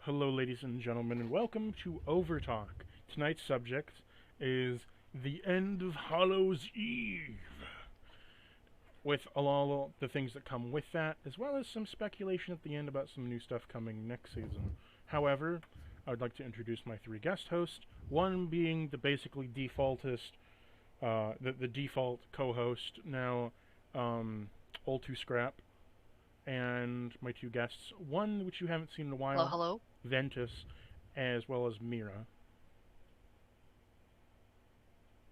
Hello, ladies and gentlemen, and welcome to Overtalk. Tonight's subject is the end of Hallows Eve, with all the things that come with that, as well as some speculation at the end about some new stuff coming next season. However, I would like to introduce my three guest hosts, one being the basically the default co-host, now All Too Scrap, and my two guests, one which you haven't seen in a Hello, while, hello. Ventus, as well as Mira.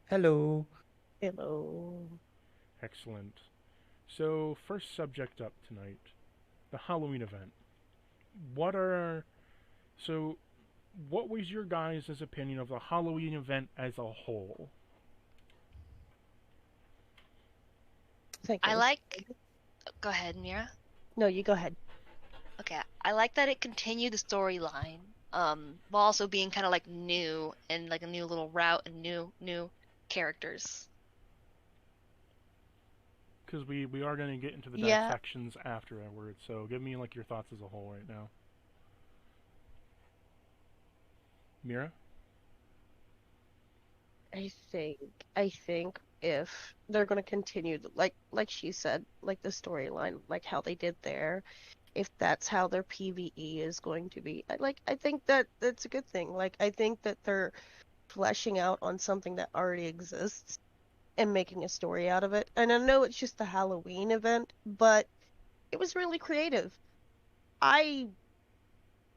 Hello. Hello. Excellent. So, first subject up tonight, the Halloween event. What are so? What was your guys' opinion of the Halloween event as a whole? I like. Go ahead, Mira. No, you go ahead. Okay, I like that it continued the storyline, while also being kind of like new and like a new little route and new characters. Because we are going to get into the Yeah. dissections afterwards. So, give me like your thoughts as a whole right now. Mira. I think if they're going to continue like she said, like the storyline, like how they did there, if that's how their PvE is going to be, I think that that's a good thing. Like I think that they're fleshing out on something that already exists and making a story out of it. And I know it's just the Halloween event, but it was really creative. I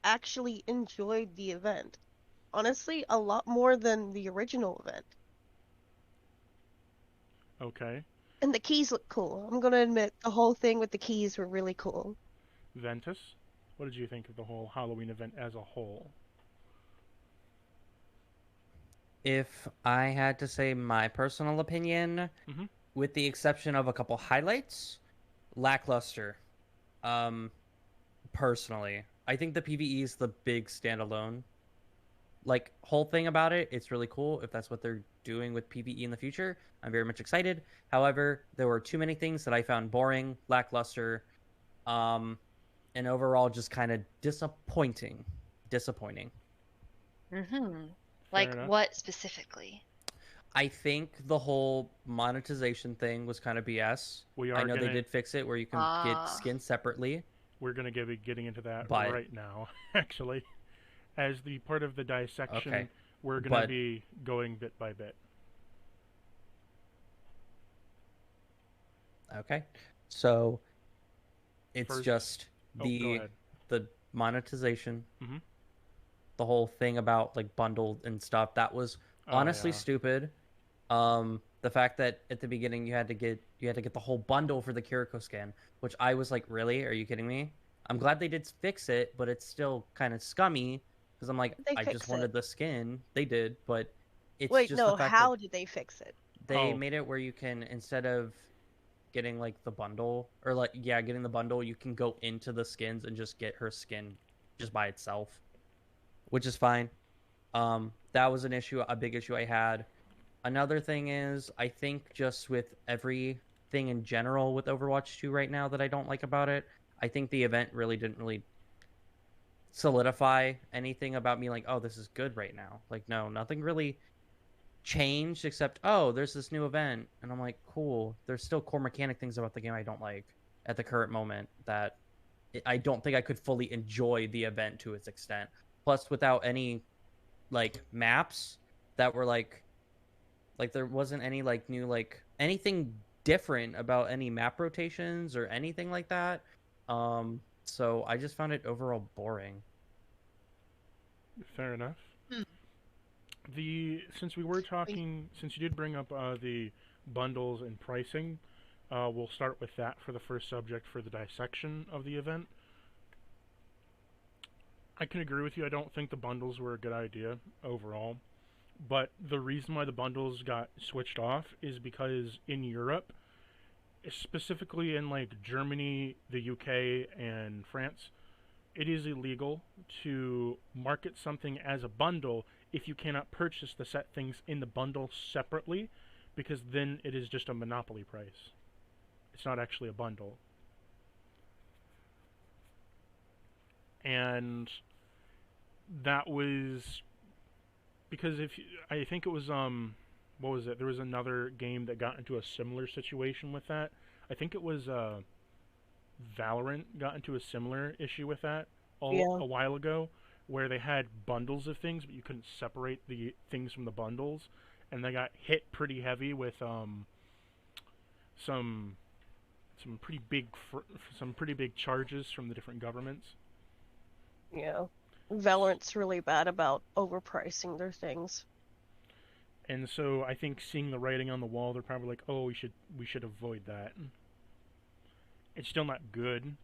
actually enjoyed the event. Honestly, a lot more than the original event. Okay. And the keys look cool. I'm gonna admit the whole thing with the keys were really cool. Ventus. What did you think of the whole Halloween event as a whole? If I had to say my personal opinion, Mm-hmm. with the exception of a couple highlights, lackluster. Um, Personally, I think the PvE is the big standalone. Like whole thing about it, it's really cool if that's what they're doing with PvE in the future. I'm very much excited. However, there were too many things that I found boring, lackluster, um, and overall just kind of disappointing. Disappointing. Mm-hmm. Fair Like enough. what specifically? I think the whole monetization thing was kind of BS. We I are know they gonna did fix it where you can get skins separately, we're gonna be getting into that but right now, actually. As the part of the dissection, okay. we're gonna But be going bit by bit. okay. So it's First, just oh, go the ahead. the monetization, Mm-hmm. the whole thing about like bundled and stuff, that was Oh honestly yeah. stupid. The fact that at the beginning you had to get the whole bundle for the Kiriko skin, which I was like, really? Are you kidding me? I'm glad they did fix it, but it's still kind of scummy because I'm like, They I just fix it. wanted the skin. They did, but it's Wait, just the no, fact that how did they fix it? they Oh, made it where you can, instead of getting like the bundle, or like, yeah, getting the bundle, you can go into the skins and just get her skin just by itself, which is fine. That was a big issue I had. Another thing is, I think just with everything in general with Overwatch 2 right now that I don't like about it, I think the event really didn't really solidify anything about me like, oh, this is good right now. Like, no, nothing really changed except, oh, there's this new event. And I'm like, cool. There's still core mechanic things about the game I don't like at the current moment that I don't think I could fully enjoy the event to its extent. Plus, without any like maps that were like there wasn't any like new like anything different about any map rotations or anything like that. So I just found it overall boring. fair enough. Hmm. The since we were talking, since you did bring up the bundles and pricing, we'll start with that for the first subject for the dissection of the event. I can agree with you. I don't think the bundles were a good idea overall. But the reason why the bundles got switched off is because in Europe, specifically in like Germany, the UK, and France, it is illegal to market something as a bundle if you cannot purchase the set things in the bundle separately, because then it is just a monopoly price. It's not actually a bundle. And that was because I think it was what was it? There was another game that got into a similar situation with that. I think it was Valorant got into a similar issue with that Yeah. a while ago, where they had bundles of things, but you couldn't separate the things from the bundles, and they got hit pretty heavy with some some pretty big some pretty big charges from the different governments. Yeah. Valorant's really bad about overpricing their things. And so I think seeing the writing on the wall, they're probably like, "Oh, we should avoid that." It's still not good.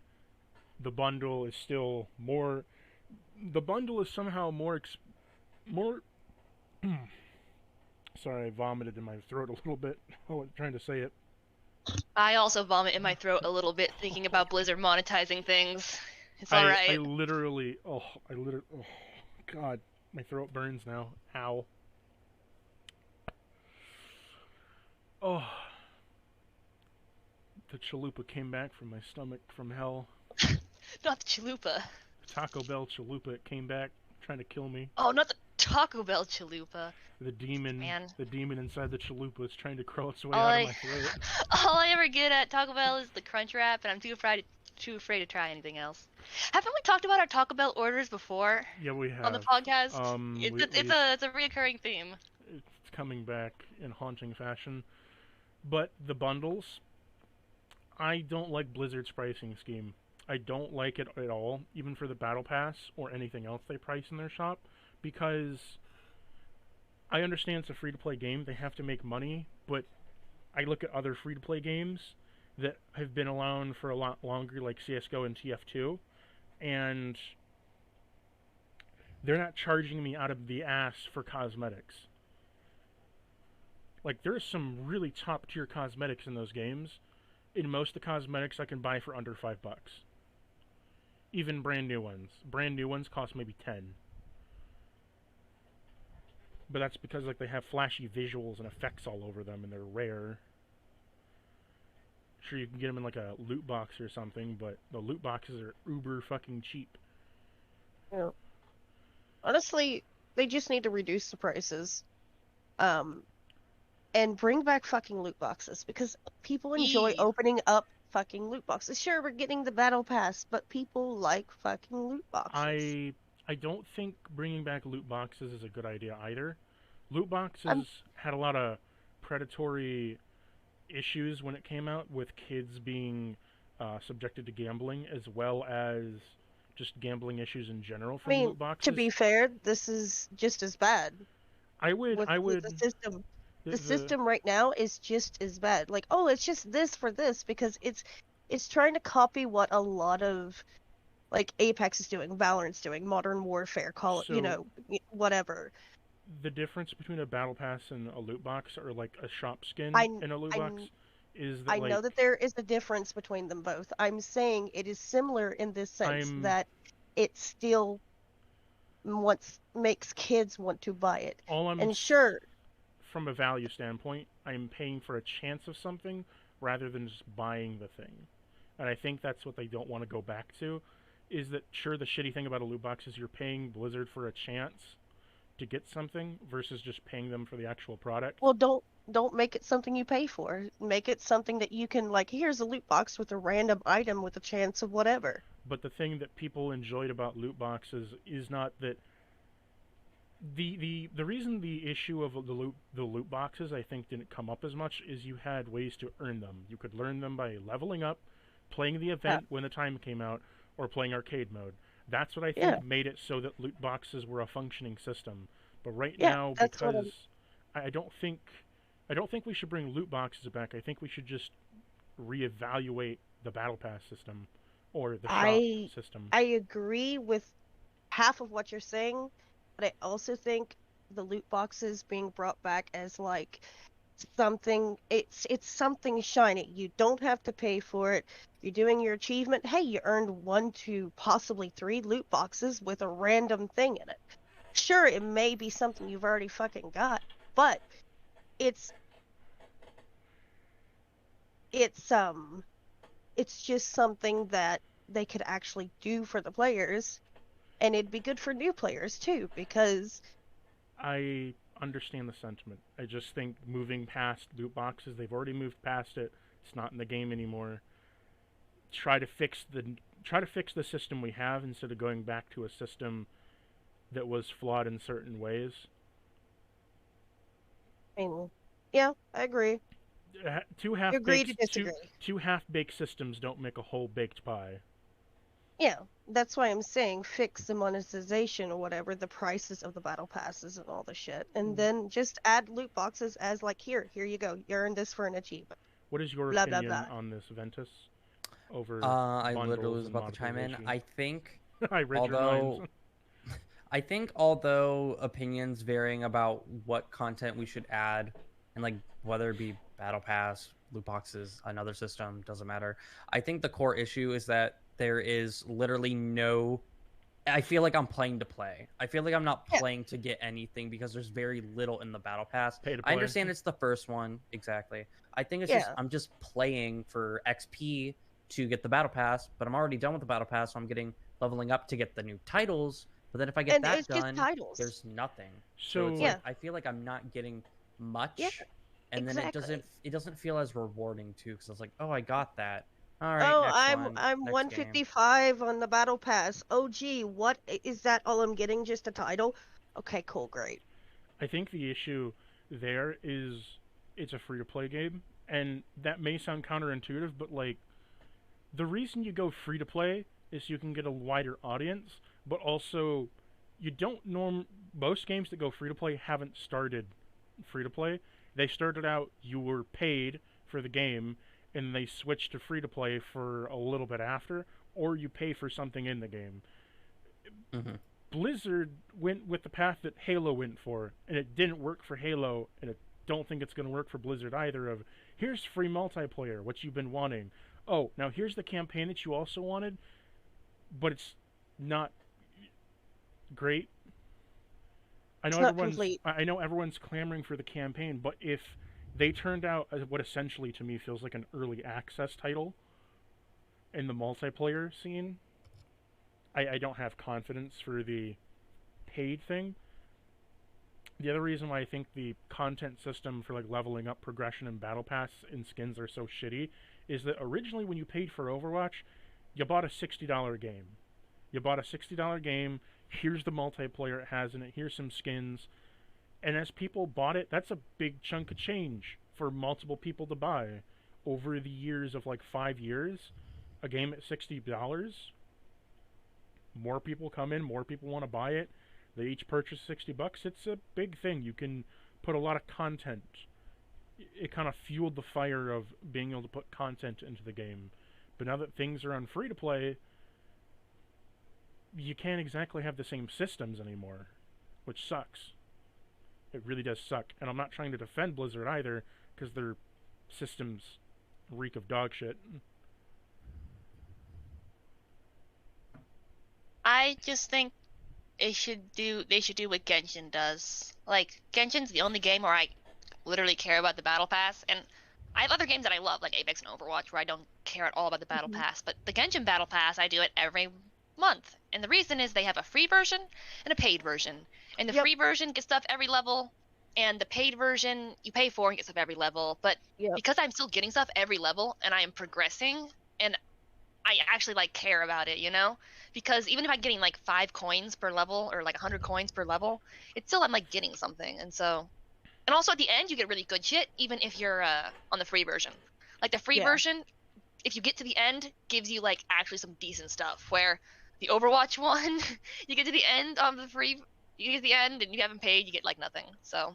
The bundle is still more. The bundle is somehow more. Sorry, I vomited in my throat a little bit while trying to say it. I also vomit in my throat a little bit thinking about Blizzard monetizing things. It's I alright. literally oh god, my throat burns now. Ow. Oh, the chalupa came back from my stomach from hell. Not the chalupa. Taco Bell chalupa, it came back trying to kill me. Oh, not the Taco Bell chalupa. The demon, Man. the demon inside the chalupa is trying to crawl its way All out of I, my throat. all I ever get at Taco Bell is the Crunch Wrap, and I'm too afraid to try anything else. Haven't we talked about our Taco Bell orders before Yeah, we have. on the podcast? It's a reoccurring theme. It's coming back in haunting fashion. But the bundles, I don't like Blizzard's pricing scheme. I don't like it at all, even for the Battle Pass or anything else they price in their shop, because I understand it's a free-to-play game. They have to make money, but I look at other free-to-play games that have been around for a lot longer, like CS:GO and TF2, and they're not charging me out of the ass for cosmetics. Like, there's some really top-tier cosmetics in those games. In most of the cosmetics I can buy for under $5. Even brand new ones. Brand new ones cost maybe 10. But that's because like they have flashy visuals and effects all over them and they're rare. Sure, you can get them in like a loot box or something, but the loot boxes are uber fucking cheap. Yeah. Honestly, they just need to reduce the prices. And bring back fucking loot boxes because people enjoy Yee. opening up fucking loot boxes. Sure, we're getting the battle pass, but people like fucking loot boxes. I don't think bringing back loot boxes is a good idea either. Loot I'm, boxes had a lot of predatory issues when it came out, with kids being subjected to gambling, as well as just gambling issues in general I from mean, loot boxes. to be fair, this is just as bad I would with the system. The the system right now is just as bad. Like, oh, it's just this for this because it's trying to copy what a lot of like Apex is doing, Valorant's doing, Modern Warfare, so whatever. the difference between a battle pass and a loot box, or like a shop skin I in a loot I box, is that I like know that there is a difference between them both. I'm saying it is similar in this sense I'm that it still makes kids want to buy it. all I'm And sure, from a value standpoint, I'm paying for a chance of something rather than just buying the thing. And I think that's what they don't want to go back to, is that sure, the shitty thing about a loot box is you're paying Blizzard for a chance to get something versus just paying them for the actual product. well, don't make it something you pay for. Make it something that you can like, here's a loot box with a random item with a chance of whatever. But the thing that people enjoyed about loot boxes is not that the reason the issue of the loot boxes I think didn't come up as much is you had ways to earn them. You could learn them by leveling up, playing the event when the time came out, or playing arcade mode. That's what I think Yeah. made it so that loot boxes were a functioning system. But right Yeah, now, that's what I'm because I don't think we should bring loot boxes back. I think we should just reevaluate the battle pass system or the shop I system. I agree with half of what you're saying, but I also think the loot boxes being brought back as like something it's something shiny. You don't have to pay for it. You're doing your achievement. Hey, you earned 1 to possibly 3 loot boxes with a random thing in it. Sure, it may be something you've already fucking got, but it's it's it's just something that they could actually do for the players and it'd be good for new players too, because I understand the sentiment. I just think moving past loot boxes, they've already moved past it. It's not in the game anymore. Try to fix the system we have instead of going back to a system that was flawed in certain ways. I mean, yeah, I agree. Two You agree to half-baked disagree. two half-baked systems don't make a whole baked pie. Yeah, that's why I'm saying fix the monetization or whatever, the prices of the battle passes and all the shit, and then just add loot boxes as like, here you go, you earned this for an achievement. What is your Blah blah opinion blah. on this, Ventus? Over I literally bundles was and about to chime in. monetization. I think, I read your minds. although opinions varying about what content we should add, and like whether it be battle pass, loot boxes, another system, doesn't matter. I think the core issue is that there is literally no. I feel like I'm playing to play. I feel like I'm not Yeah. playing to get anything because there's very little in the battle pass. Pay to I play. understand it's the first one, exactly. I think it's Yeah. just I'm just playing for XP to get the battle pass, but I'm already done with the battle pass, so I'm getting leveling up to get the new titles. But then if I get And that it's just done, titles. there's nothing. So it's Yeah. like I feel like I'm not getting much, Yeah, and then exactly. it doesn't feel as rewarding too, because I was like, oh, I got that. All right, Oh, next I'm one, I'm next game. 155 on the battle pass. Oh gee, what is that? All I'm getting, just a title? Okay, cool, great. I think the issue there is it's a free-to-play game, and that may sound counterintuitive, but like the reason you go free-to-play is you can get a wider audience, but also you don't norm most games that go free-to-play haven't started free-to-play. They started out you were paid for the game, and they switched to free-to-play for a little bit after, or you pay for something in the game. Mm-hmm. Blizzard went with the path that Halo went for, and it didn't work for Halo, and I don't think it's going to work for Blizzard either. Of here's free multiplayer, what you've been wanting. Oh, now here's the campaign that you also wanted, but it's not great. It's not complete. I know everyone's clamoring for the campaign, but if they turned out as what essentially to me feels like an early access title in the multiplayer scene, I don't have confidence for the paid thing. The other reason why I think the content system for like leveling up, progression, and battle pass and skins are so shitty is that originally when you paid for Overwatch, you bought a $60 game. You bought a $60 game. Here's the multiplayer it has in it. Here's some skins. And as people bought it, that's a big chunk of change for multiple people to buy. Over the years of like 5 years, a game at $60, more people come in, more people want to buy it. They each purchase $60. It's a big thing. You can put a lot of content. It kind of fueled the fire of being able to put content into the game. But now that things are on free to play, you can't exactly have the same systems anymore, which sucks. It really does suck. And I'm not trying to defend Blizzard either, because their systems reek of dog shit. I just think they should do what Genshin does. Like Genshin's the only game where I literally care about the battle pass, and I have other games that I love, like Apex and Overwatch, where I don't care at all about the battle pass. But the Genshin battle pass, I do it every month, and the reason is they have a free version and a paid version. And the free version gets stuff every level, and the paid version you pay for and get stuff every level. But because I'm still getting stuff every level, and I am progressing, and I actually like care about it, you know? Because even if I'm getting like 5 coins per level or like 100 coins per level, it's still I'm like getting something. And so, and also at the end you get really good shit even if you're on the free version. Like the free version, if you get to the end, gives you like actually some decent stuff. Where the Overwatch one, you get to the end of the free, you get to the end and you haven't paid, you get like nothing. So.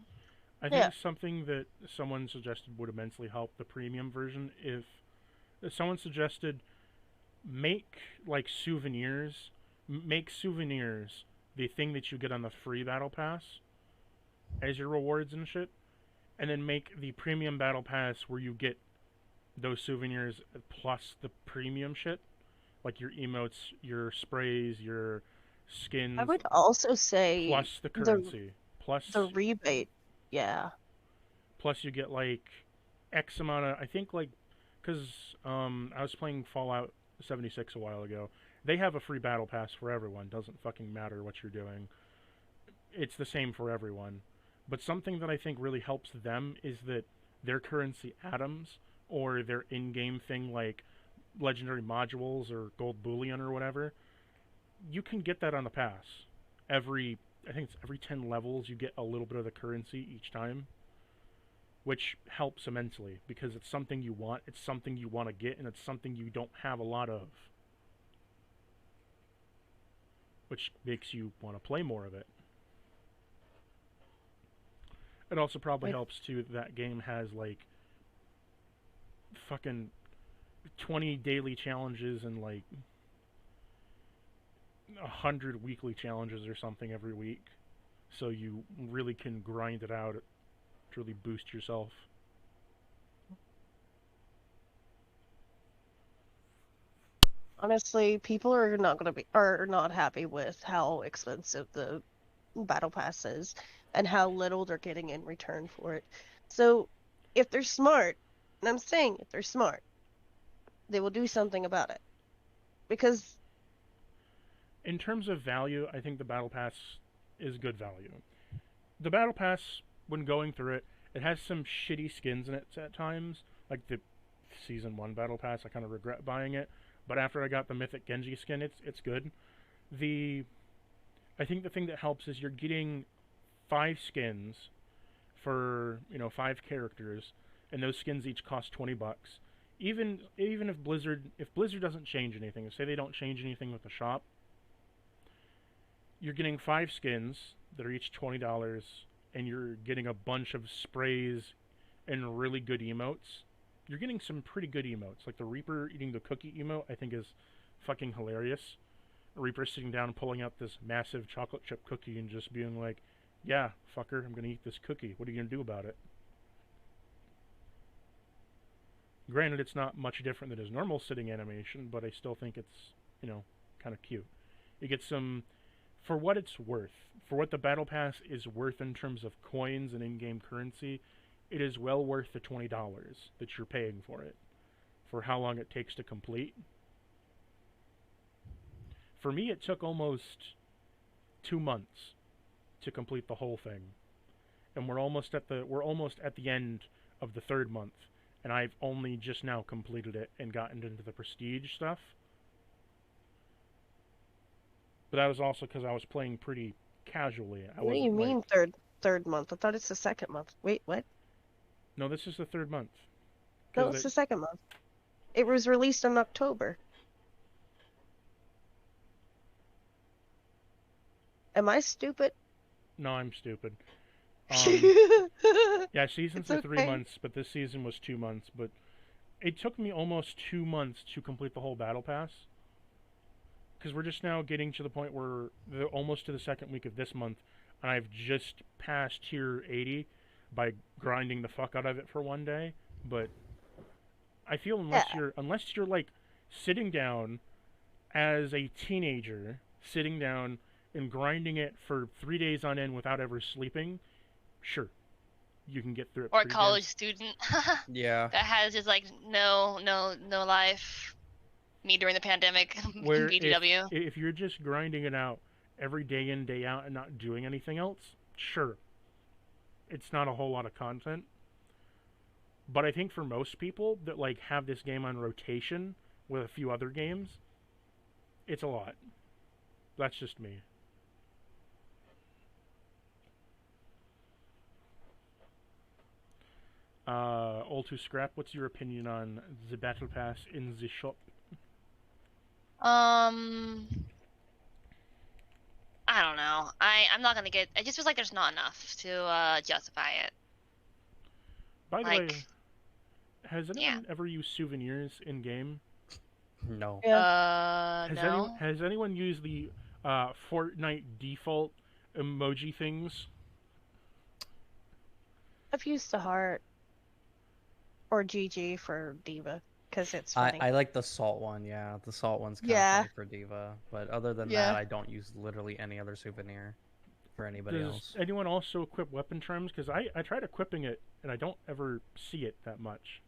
I think something that someone suggested would immensely help the premium version if someone suggested make like souvenirs, make souvenirs the thing that you get on the free battle pass as your rewards and shit, and then make the premium battle pass where you get those souvenirs plus the premium shit, like your emotes, your sprays, your skins. I would also say plus the currency, plus the rebate. Yeah. Plus you get like X amount of, I think like, because I was playing Fallout 76 a while ago. They have a free battle pass for everyone. Doesn't fucking matter what you're doing. It's the same for everyone. But something that I think really helps them is that their currency atoms or their in-game thing like legendary modules or gold bullion or whatever, you can get that on the pass. I think it's every 10 levels you get a little bit of the currency each time, which helps immensely because it's something you want, it's something you want to get, and it's something you don't have a lot of, which makes you want to play more of it. It also probably helps too that game has like fucking 20 daily challenges and like 100 weekly challenges or something every week, so you really can grind it out to really boost yourself. Honestly, people are not happy with how expensive the battle pass is and how little they're getting in return for it. So if they're smart, and I'm saying if they're smart, they will do something about it. Because in terms of value, I think the battle pass is good value. The battle pass, when going through it, it has some shitty skins in it at times, like the season 1 battle pass. I kind of regret buying it, but after I got the mythic Genji skin, it's good. I think the thing that helps is you're getting 5 skins for 5 characters, and those skins each cost $20. Even if Blizzard doesn't change anything, say they don't change anything with the shop, you're getting 5 skins that are each $20, and you're getting a bunch of sprays and really good emotes. You're getting some pretty good emotes, like the Reaper eating the cookie emote. I think is fucking hilarious. Reaper sitting down and pulling out this massive chocolate chip cookie and just being like, "Yeah, fucker, I'm gonna eat this cookie. What are you gonna do about it?" Granted, it's not much different than his normal sitting animation, but I still think it's, kind of cute. You get some, for what it's worth, for what the Battle Pass is worth in terms of coins and in-game currency, it is well worth the $20 that you're paying for it, for how long it takes to complete. For me, it took almost 2 months to complete the whole thing, and we're almost at the end of the 3rd month. And I've only just now completed it and gotten into the prestige stuff. But that was also because I was playing pretty casually. What do you mean third month? I thought it's the 2nd month. Wait, what? No, this is the 3rd month. No, it's the 2nd month. It was released in October. Am I stupid? No, I'm stupid. Yeah, seasons are 3 months, but this season was 2 months. But it took me almost 2 months to complete the whole battle pass, because we're just now getting to the point where we're almost to the 2nd week of this month, and I've just passed tier 80 by grinding the fuck out of it for one day. But I feel unless you're like sitting down as a teenager, sitting down and grinding it for 3 days on end without ever sleeping, sure, you can get through it. Or a college student. Yeah. That has just like no life. Me during the pandemic. Where BTW. if you're just grinding it out every day in, day out, and not doing anything else, sure, it's not a whole lot of content. But I think for most people that like have this game on rotation with a few other games, it's a lot. That's just me. All2 Scrap, what's your opinion on the Battle Pass in the shop? I don't know. I'm not gonna get. It just feels like there's not enough to justify it. By the way, has anyone ever used souvenirs in game? No. No. Has anyone used the Fortnite default emoji things? I've used the heart or GG for Diva because it's funny. I like the salt one. Yeah, the salt one's kind of funny for Diva. But other than that, I don't use literally any other souvenir for anybody else. Does anyone also equip weapon charms? Because I tried equipping it and I don't ever see it that much.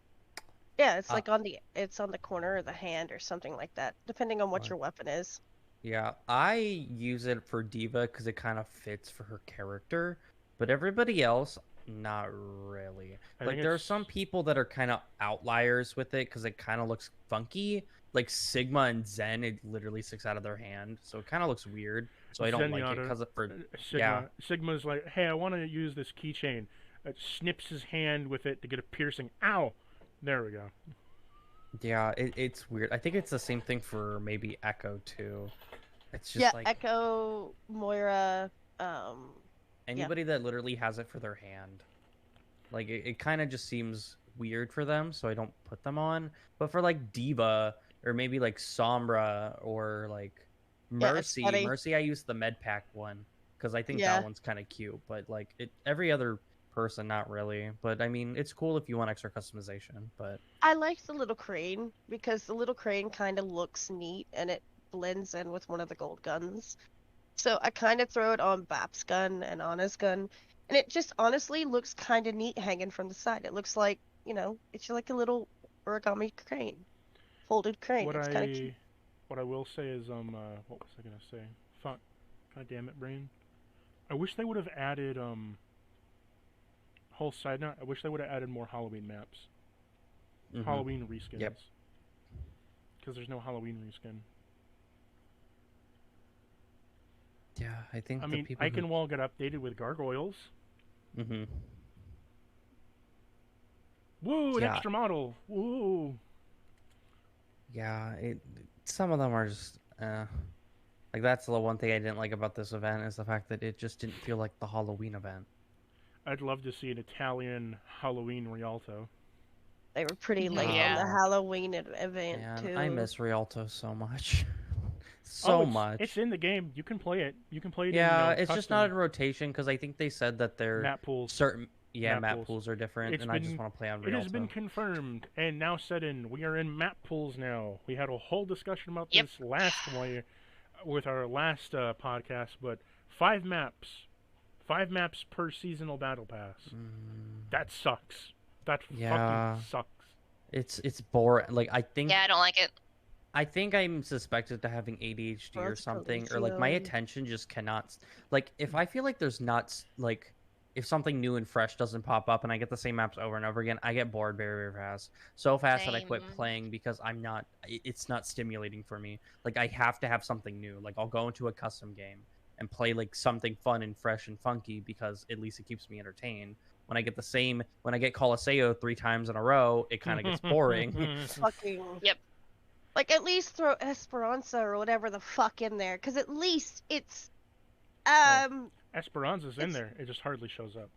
Yeah, it's Uh, like it's on the corner of the hand or something like that, depending on what What? your weapon is. Yeah, I use it for Diva because it kind of fits for her character, but everybody else, not really. I Like, think there are some it's people that are kind of outliers with it because it kind of looks funky. Like Sigma and Zen, it literally sticks out of their hand, so it kind of looks weird. So I don't like it Zenyatta, because of for yeah, Sigma. Sigma's like, hey, I want to use this keychain. It snips his hand with it to get a piercing. Ow! There we go. yeah, it's weird. I think it's the same thing for maybe Echo too. It's Yeah, just like Echo, Moira, um, yeah, anybody that literally has it for their hand. Like it kind of just seems weird for them, so I don't put them on. But for like Diva or maybe like Sombra or like yeah, it's Mercy, funny. Mercy I use the med pack one because I think that Yeah, one's kind of cute. But like every other person, not really. But I mean, it's cool if you want extra customization. But I like the little crane because the little crane kind of looks neat and it blends in with one of the gold guns. So I kind of throw it on Bap's gun and Anna's gun, and it just honestly looks kind of neat hanging from the side. It looks like, it's like a little origami crane, folded crane. What It's kind of cute. I what I will say is what was I gonna say? Fuck. God damn it, brain. I wish they would have added whole side note. I wish they would have added more Halloween maps, Halloween reskins. Yep. Because there's no Halloween reskin. Yeah, I think I the mean, people who Eichenwall got updated with gargoyles. hmm Woo, an yeah, extra model. Woo. yeah, some of them are just like that's the one thing I didn't like about this event is the fact that it just didn't feel like the Halloween event. I'd love to see an Italian Halloween Rialto. They were pretty late on Yeah. the Oh, Halloween event man, I too. miss Rialto so much. Oh, So it's much. in the game. You can play it. You can play it in Yeah, it's just not custom in rotation because I think they said that their map pools. certain Map map pools. pools are different, It's and I just been want to play on it has been Rialto. confirmed and now set in. We are in map pools now. We had a whole discussion about Yep. this last way with our last podcast, but 5 maps, 5 maps per seasonal battle pass. Mm, That sucks. That yeah, fucking sucks. it's boring. Like Yeah, I don't like it. I think I'm suspected to having ADHD or Bronze something, or like my Coliseum. attention just cannot. Like if I feel like there's not like if something new and fresh doesn't pop up and I get the same maps over and over again, I get bored very, very fast. So fast that I quit Same. playing because it's not stimulating for me. Like I have to have something new. Like I'll go into a custom game and play like something fun and fresh and funky because at least it keeps me entertained. When I get Coliseo 3 times in a row, it kind of gets boring. Fucking Yep. like at least throw Esperanza or whatever the fuck in there, because at least it's Well, um Esperanza's in it's there. It just hardly shows up.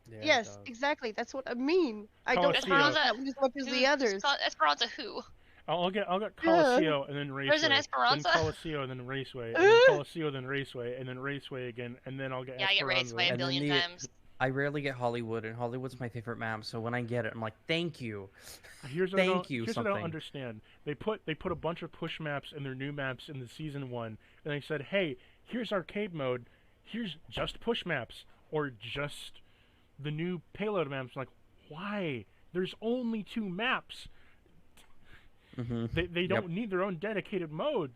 Yeah, it yes, does. exactly. That's what I mean. I don't Coliseo. hate Esperanza. that one as much as the Who's others. Esperanza? Who? I'll get Yeah. Coliseo and then There's an Raceway, then Esperanza. Coliseo, then Raceway, and then Coliseo, then Raceway, and then Raceway again, and then I'll get Yeah, I get Esperanza. Raceway a And then billion times. I rarely get Hollywood, and Hollywood's my favorite map. So when I get it, I'm like, thank you, Here's what I thank don't, you, here's what I don't something. understand. They put a bunch of push maps and their new maps in the season 1, and they said, hey, here's arcade mode, here's just push maps or just the new payload maps. Like, why? There's only 2 maps. Mm-hmm. They Yep. don't need their own dedicated mode.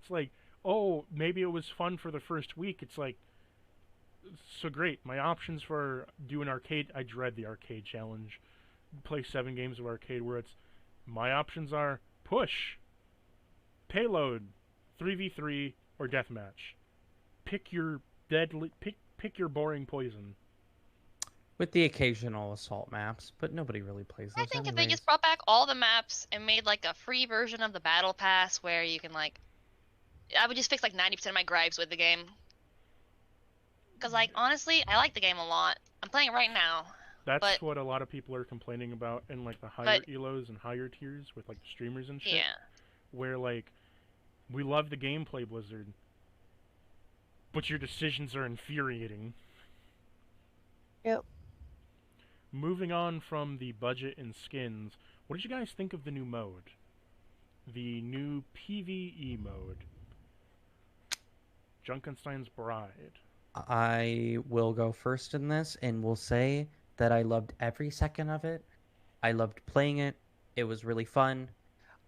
It's like, oh, maybe it was fun for the first week. It's like, so great. My options for doing arcade, I dread the arcade challenge. Play 7 games of arcade where it's, my options are push, payload, 3v3, or deathmatch. Pick your pick your boring poison. With the occasional assault maps, but nobody really plays I those think if they anyways. just brought back all the maps and made like a free version of the battle pass where you can like, I would just fix like 90% of my gripes with the game. Cause like honestly, I like the game a lot. I'm playing it right now, That's but what a lot of people are complaining about in like the higher but elos and higher tiers with like the streamers and shit. yeah, Where like, we love the gameplay, Blizzard, but your decisions are infuriating. Yep. Moving on from the budget and skins, what did you guys think of the new mode? The new PvE mode. Junkenstein's Bride. I will go first in this, and will say that I loved every second of it. I loved playing it. It was really fun.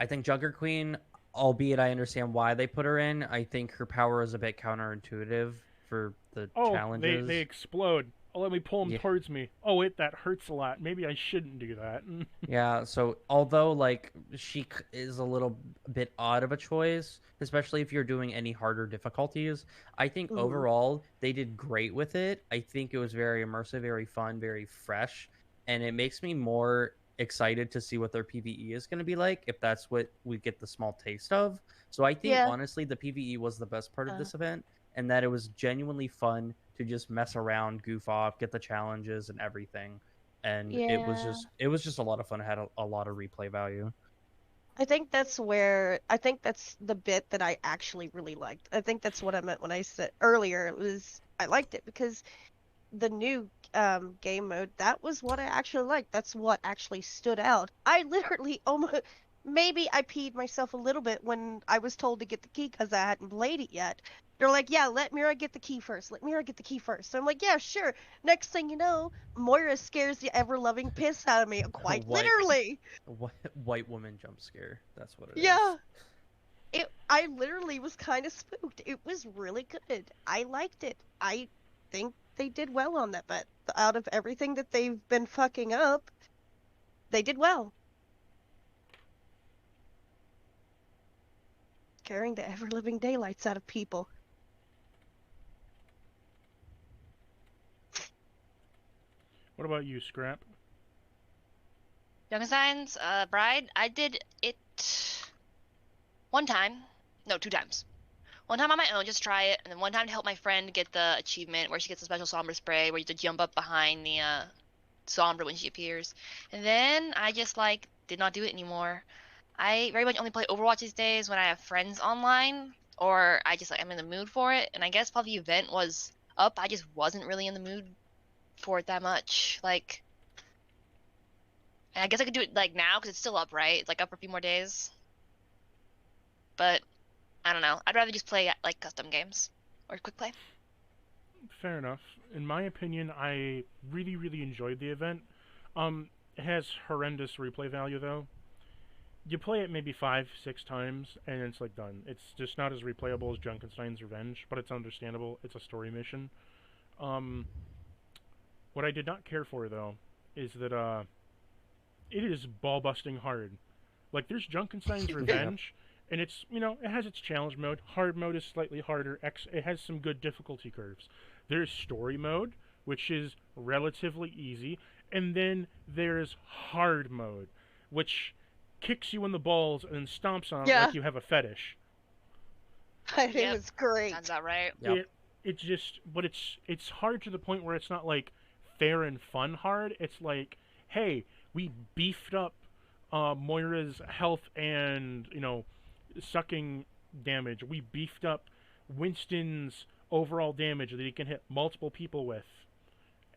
I think Jugger Queen, albeit I understand why they put her in, I think her power is a bit counterintuitive for the Oh, they challenges. explode. Oh, let me pull them Yeah. towards me. Oh wait, that hurts a lot. Maybe I shouldn't do that. Yeah, so although like is a little bit odd of a choice, especially if you're doing any harder difficulties, I think Mhm. overall they did great with it. I think it was very immersive, very fun, very fresh, and it makes me more excited to see what their PvE is going to be like if that's what we get the small taste of. So I think Yeah. honestly the PvE was the best part of Uh, this event and that it was genuinely fun to just mess around, goof off, get the challenges and everything and yeah. it was just a lot of fun. It had a lot of replay value. I think that's the bit that I actually really liked. I think that's what I meant when I said earlier. It was I liked it because the new game mode, that was what I actually liked. That's what actually stood out. I literally almost maybe I peed myself a little bit when I was told to get the key because I hadn't played it yet. They're like, yeah, let Mira get the key first. Let Mira get the key first. So I'm like, yeah, sure. Next thing you know, Moira scares the ever-loving piss out of me, quite white, literally. white woman jump scare. That's what it is. Yeah. I literally was kind of spooked. It was really good. I liked it. I think they did well on that, but out of everything that they've been fucking up, they did well. Scaring the ever living daylights out of people. What about you, Scrap? Youngstein's Bride, I did it one time. No, two times. One time on my own, just try it, and then one time to help my friend get the achievement where she gets a special Sombra spray where you have to jump up behind the Sombra when she appears. And then I just like did not do it anymore. I very much only play Overwatch these days when I have friends online or I just like I'm in the mood for it. And I guess while the event was up, I just wasn't really in the mood for it that much. Like, and I guess I could do it like now because it's still up, right? It's like up for a few more days. But I don't know. I'd rather just play like custom games or quick play. Fair enough. In my opinion, I really enjoyed the event. It has horrendous replay value though. You play it maybe 5, 6 times, and it's like done. It's just not as replayable as Junkenstein's Revenge, but it's understandable. It's a story mission. Um, what I did not care for though is that it is ball busting hard. Like there's Junkenstein's Yeah. Revenge, and it's it has its challenge mode. Hard mode is slightly harder. It has some good difficulty curves. There's story mode, which is relatively easy, and then there's hard mode, which kicks you in the balls and then stomps on it Yeah, like you have a fetish. it Yep, was great. sounds about right. Yep. It just but it's hard to the point where it's not like fair and fun hard. It's like, hey, we beefed up Moira's health and sucking damage. We beefed up Winston's overall damage that he can hit multiple people with,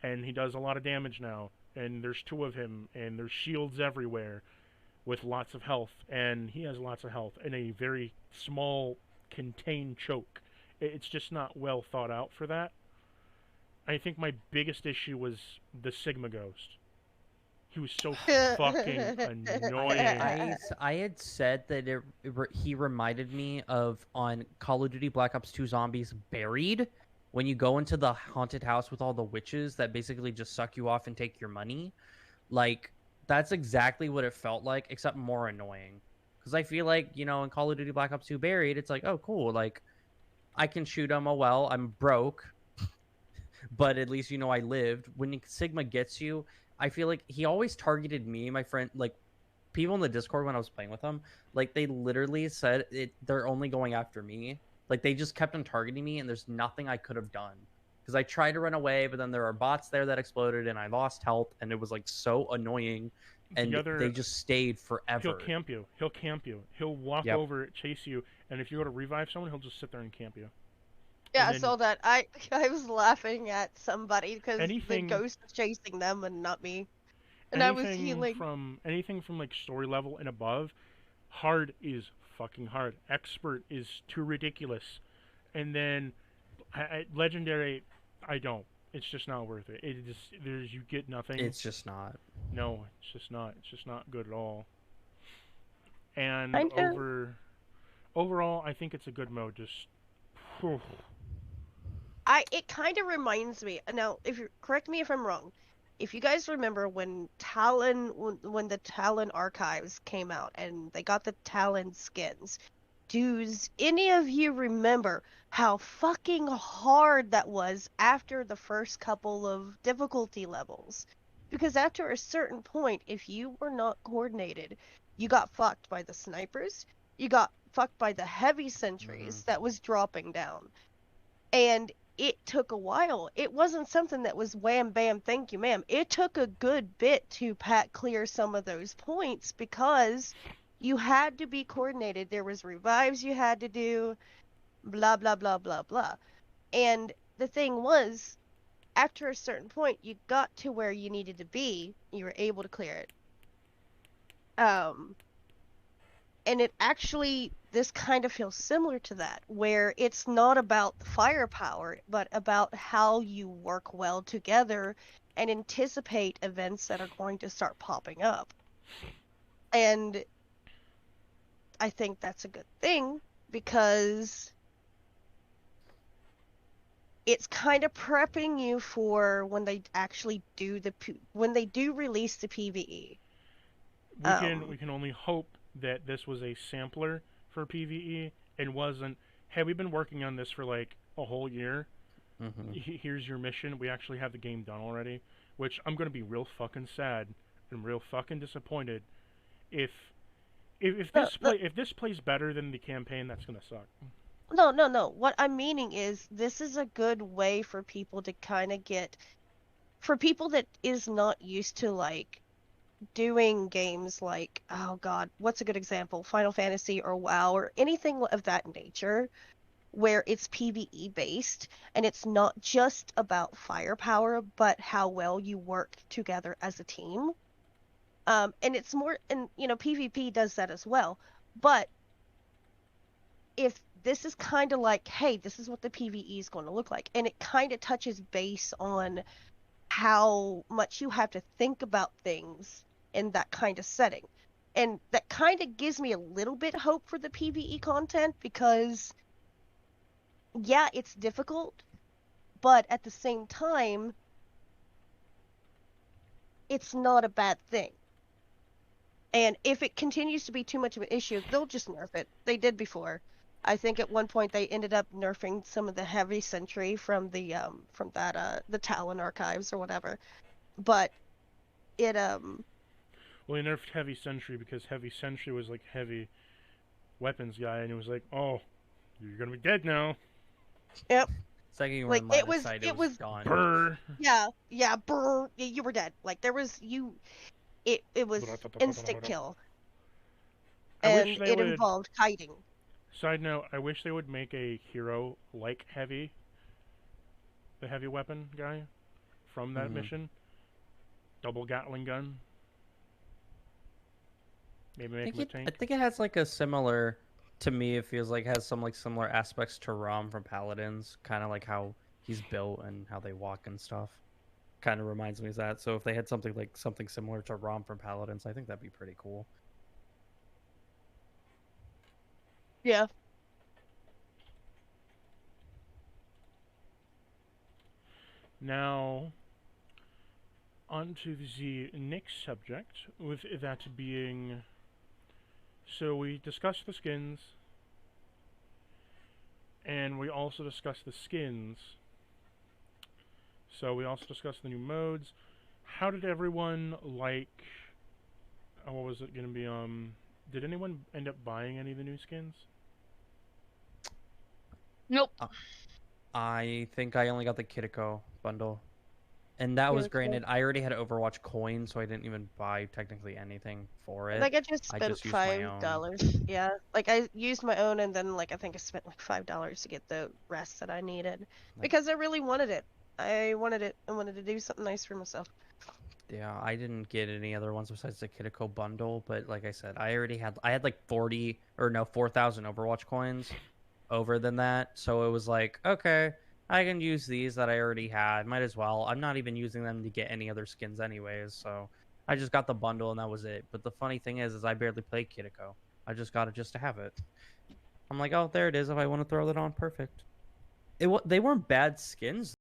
and he does a lot of damage now. And there's two of him, and there's shields everywhere with lots of health, and he has lots of health in a very small contained choke. It's just not well thought out for that. I think my biggest issue was the Sigma Ghost. He was so fucking annoying. I had said that he reminded me of on Call of Duty Black Ops 2 Zombies Buried when you go into the haunted house with all the witches that basically just suck you off and take your money. Like that's exactly what it felt like, except more annoying. Because I feel like in Call of Duty Black Ops 2 Buried, it's like, oh cool, like I can shoot him. Oh well, I'm broke, but at least I lived. When Sigma gets you, I feel like he always targeted me, my friend, like people in the Discord when I was playing with them, like they literally said they're only going after me. Like they just kept on targeting me, and there's nothing I could have done because I tried to run away, but then there are bots there that exploded, and I lost health, and it was like so annoying, The and they other, just stayed he'll forever. camp you. He'll camp you. He'll walk Yep. over, chase you, and if you go to revive someone, he'll just sit there and camp you. Yeah, And I then saw that. I was laughing at somebody because the anything, ghost was chasing them and not me. And I was anything healing. from anything from like story level and above, hard is fucking hard. Expert is too ridiculous, and then legendary, I don't. It's just not worth it. It just you get nothing. It's just not. No, it's just not. It's just not good at all. And Kind of. overall, I think it's a good mode. Just whew. It kind of reminds me. Now, if you correct me if I'm wrong, if you guys remember when when the Talon archives came out and they got the Talon skins, does any of you remember how fucking hard that was after the first couple of difficulty levels? Because after a certain point, if you were not coordinated, you got fucked by the snipers, you got fucked by the heavy sentries that was dropping down. And it took a while. It wasn't something that was wham bam, thank you, ma'am. It took a good bit to pat clear some of those points because you had to be coordinated. There was revives you had to do, blah blah blah blah blah. And the thing was, after a certain point, you got to where you needed to be. You were able to clear it. And it actually, this kind of feels similar to that, where it's not about the firepower, but about how you work well together and anticipate events that are going to start popping up. And I think that's a good thing because it's kind of prepping you for when they actually do when they do release the PvE. We can only hope that this was a sampler for PvE and wasn't, hey, we've been working on this for like a whole year. Here's your mission. We actually have the game done already. Which I'm gonna be real fucking sad and real fucking disappointed if this plays better than the campaign. That's gonna suck. No. What I'm meaning is this is a good way for people to kind of for people that is not used to like doing games like, oh god, what's a good example? Final Fantasy or WoW or anything of that nature where it's PvE based and it's not just about firepower but how well you work together as a team. And it's more, and PvP does that as well. But if this is kind of like, hey, this is what the PvE is going to look like, and it kind of touches base on how much you have to think about things in that kind of setting. And that kind of gives me a little bit hope for the PvE content because, yeah, it's difficult, but at the same time, it's not a bad thing. And if it continues to be too much of an issue, they'll just nerf it. They did before. I think at one point they ended up nerfing some of the heavy sentry from the Talon archives or whatever. But it Well, they nerfed heavy sentry because heavy sentry was like heavy weapons guy, and it was like, oh, you're gonna be dead now. Yep. Second you were Like in line of sight, it was gone. Brr. Yeah, brr, you were dead. Like there was it was instant kill. And it involved kiting. Side note, I wish they would make a hero like Heavy, the heavy weapon guy, from that mission. Double Gatling gun. Maybe make him a tank. I think it has like a similar, to me it feels like it has some like similar aspects to Rom from Paladins, kind of like how he's built and how they walk and stuff. Kind of reminds me of that. So if they had something similar to Rom from Paladins, I think that'd be pretty cool. Yeah. Now, on to the next subject, with that being, so we discussed the skins, and we also discussed the skins. So we also discussed the new modes. How did everyone like, what was it going to be, did anyone end up buying any of the new skins? Nope. I think I only got the Kitiko bundle. And that was granted, I already had Overwatch coins, so I didn't even buy technically anything for it. Like I just spent used my own. $5. Yeah. Like I used my own and then like I think I spent like $5 to get the rest that I needed. Because I really wanted it. I wanted it. I wanted to do something nice for myself. Yeah, I didn't get any other ones besides the Kitiko bundle, but like I said, I had like 4,000 Overwatch coins over than that. So it was like, okay, I can use these that I already had. Might as well. I'm not even using them to get any other skins anyways, so I just got the bundle and that was it. But the funny thing is I barely played Kitiko. I just got it just to have it. I'm like, oh, there it is. If I want to throw that on, perfect. They weren't bad skins.